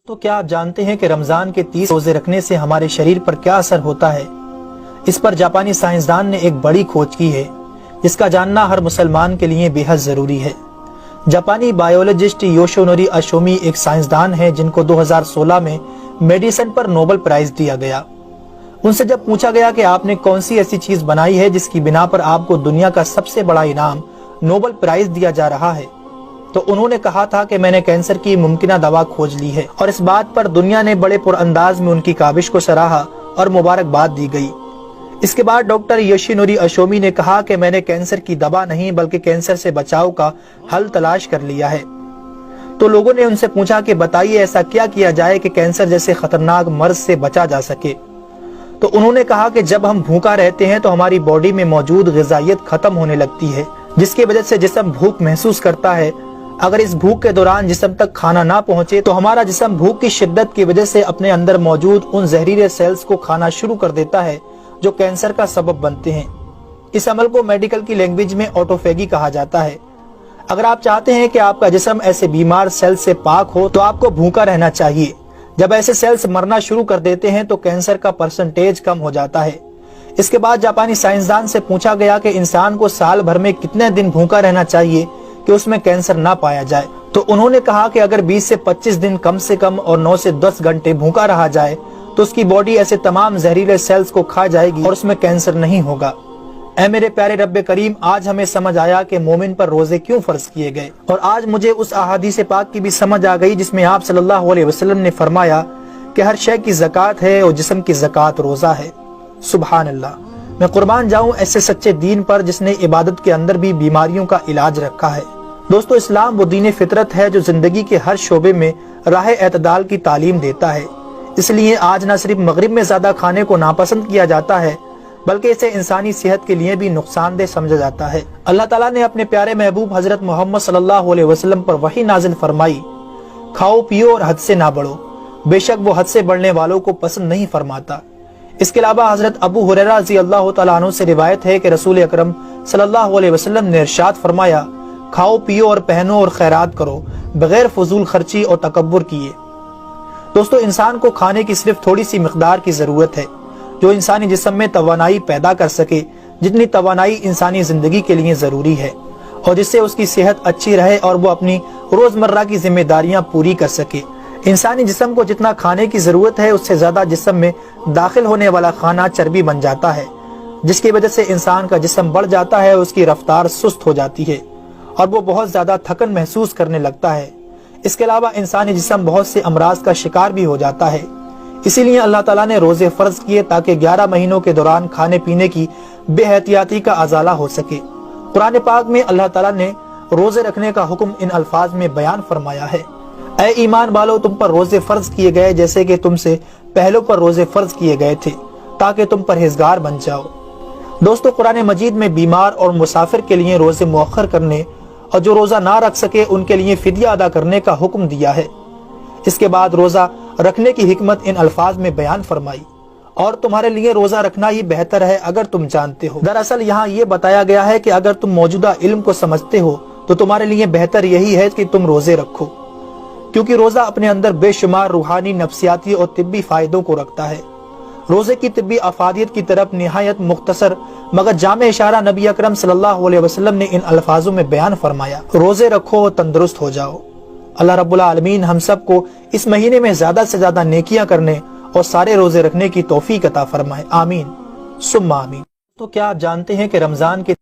تو کیا آپ جانتے ہیں کہ رمضان کے 30 روزے رکھنے سے ہمارے شریر پر کیا اثر ہوتا ہے؟ اس پر جاپانی سائنسدان نے ایک بڑی کھوج کی ہے جس کا جاننا ہر مسلمان کے لیے بے حد ضروری ہے۔ جاپانی بائیولوجسٹ یوشونوری اشومی ایک سائنسدان ہے جن کو 2016 میں میڈیسن پر نوبل پرائز دیا گیا۔ ان سے جب پوچھا گیا کہ آپ نے کون سی ایسی چیز بنائی ہے جس کی بنا پر آپ کو دنیا کا سب سے بڑا انعام نوبل پرائز دیا جا رہا ہے، تو انہوں نے کہا تھا کہ میں نے کینسر کی ممکنہ دوا کھوج لی ہے، اور اس بات پر دنیا نے بڑے پر انداز میں ان کی کاوش کو سراہا اور مبارکباد دی گئی۔ اس کے بعد ڈاکٹر یوشینوری اشومی نے کہا کہ میں نے کینسر کی دوا نہیں بلکہ کینسر سے بچاؤ کا حل تلاش کر لیا ہے۔ تو لوگوں نے ان سے پوچھا کہ بتائیے ایسا کیا کیا جائے کہ کینسر جیسے خطرناک مرض سے بچا جا سکے؟ تو انہوں نے کہا کہ جب ہم بھوکا رہتے ہیں تو ہماری باڈی میں موجود غذائیت ختم ہونے لگتی ہے، جس کی وجہ سے جسم بھوک محسوس کرتا ہے۔ اگر اس بھوک کے دوران جسم تک کھانا نہ پہنچے تو ہمارا جسم بھوک کی شدت کی وجہ سے اپنے اندر موجود ان زہریلے سیلز کو کھانا شروع کر دیتا ہے جو کینسر کا سبب بنتے ہیں۔ اس عمل کو میڈیکل کی لینگویج میں آٹوفیگی کہا جاتا ہے۔ اگر آپ چاہتے ہیں کہ آپ کا جسم ایسے بیمار سیل سے پاک ہو تو آپ کو بھوکا رہنا چاہیے۔ جب ایسے سیلز مرنا شروع کر دیتے ہیں تو کینسر کا پرسنٹیج کم ہو جاتا ہے۔ اس کے بعد جاپانی سائنسدان سے پوچھا گیا کہ انسان کو سال بھر میں کتنے دن بھوکا رہنا چاہیے کہ اس میں کینسر نہ پایا جائے؟ تو انہوں نے کہا کہ اگر 20 سے 25 دن کم سے کم اور 9 سے 10 گھنٹے بھوکا رہا جائے تو اس کی باڈی ایسے تمام زہریلے سیلز کو کھا جائے گی اور اس میں کینسر نہیں ہوگا۔ اے میرے پیارے رب کریم، آج ہمیں سمجھ آیا کہ مومن پر روزے کیوں فرض کیے گئے، اور آج مجھے اس احادیث پاک کی بھی سمجھ آ گئی جس میں آپ صلی اللہ علیہ وسلم نے فرمایا کہ ہر شے کی زکوٰۃ ہے اور جسم کی زکوٰۃ روزہ ہے۔ سبحان اللہ! میں قربان جاؤں ایسے سچے دین پر جس نے عبادت کے اندر بھی بیماریوں کا علاج رکھا ہے۔ دوستو، اسلام وہ دین فطرت ہے جو زندگی کے ہر شعبے میں راہ اعتدال کی تعلیم دیتا ہے۔ اس لیے آج نہ صرف مغرب میں زیادہ کھانے کو ناپسند کیا جاتا ہے بلکہ اسے انسانی صحت کے لیے بھی نقصان دہ سمجھا جاتا ہے۔ اللہ تعالیٰ نے اپنے پیارے محبوب حضرت محمد صلی اللہ علیہ وسلم پر وحی نازل فرمائی، کھاؤ پیو اور حد سے نہ بڑھو، بے شک وہ حد سے بڑھنے والوں کو پسند نہیں فرماتا۔ اس کے علاوہ حضرت ابو ہریرہ رضی اللہ تعالیٰ عنہ سے روایت ہے کہ رسول اکرم صلی اللہ علیہ وسلم نے ارشاد فرمایا، کھاؤ پیو اور پہنو اور خیرات کرو بغیر فضول خرچی اور تکبر کیے۔ دوستو، انسان کو کھانے کی صرف تھوڑی سی مقدار کی ضرورت ہے جو انسانی جسم میں توانائی پیدا کر سکے، جتنی توانائی انسانی زندگی کے لیے ضروری ہے، اور جس سے اس کی صحت اچھی رہے اور وہ اپنی روزمرہ کی ذمہ داریاں پوری کر سکے۔ انسانی جسم کو جتنا کھانے کی ضرورت ہے اس سے زیادہ جسم میں داخل ہونے والا کھانا چربی بن جاتا ہے، جس کی وجہ سے انسان کا جسم بڑھ جاتا ہے، اس کی رفتار سست ہو جاتی ہے اور وہ بہت زیادہ تھکن محسوس کرنے لگتا ہے۔ اس کے علاوہ انسانی جسم بہت سے امراض کا شکار بھی ہو جاتا ہے۔ اسی لیے اللہ تعالیٰ نے روزے فرض کیے تاکہ 11 مہینوں کے دوران کھانے پینے کی بے احتیاطی کا ازالہ ہو سکے۔ قرآن پاک میں اللہ تعالیٰ نے روزے رکھنے کا حکم ان الفاظ میں بیان فرمایا ہے، اے ایمان والو، تم پر روزے فرض کیے گئے جیسے کہ تم سے پہلوں پر روزے فرض کیے گئے تھے تاکہ تم پرہیزگار بن جاؤ۔ دوستو، قرآن مجید میں بیمار اور مسافر کے لیے روزے مؤخر کرنے اور جو روزہ نہ رکھ سکے ان کے لیے فدیہ ادا کرنے کا حکم دیا ہے۔ اس کے بعد روزہ رکھنے کی حکمت ان الفاظ میں بیان فرمائی، اور تمہارے لیے روزہ رکھنا ہی بہتر ہے اگر تم جانتے ہو۔ دراصل یہاں یہ بتایا گیا ہے کہ اگر تم موجودہ علم کو سمجھتے ہو تو تمہارے لیے بہتر یہی ہے کہ تم روزے رکھو، کیونکہ روزہ اپنے اندر بے شمار روحانی، نفسیاتی اور طبی فائدوں کو رکھتا ہے۔ روزے کی طبی افادیت کی طرف نہایت مختصر مگر جامع اشارہ نبی اکرم صلی اللہ علیہ وسلم نے ان الفاظوں میں بیان فرمایا، روزے رکھو اور تندرست ہو جاؤ۔ اللہ رب العالمین ہم سب کو اس مہینے میں زیادہ سے زیادہ نیکیاں کرنے اور سارے روزے رکھنے کی توفیق عطا فرمائے، آمین ثم آمین۔ تو کیا آپ جانتے ہیں کہ رمضان کے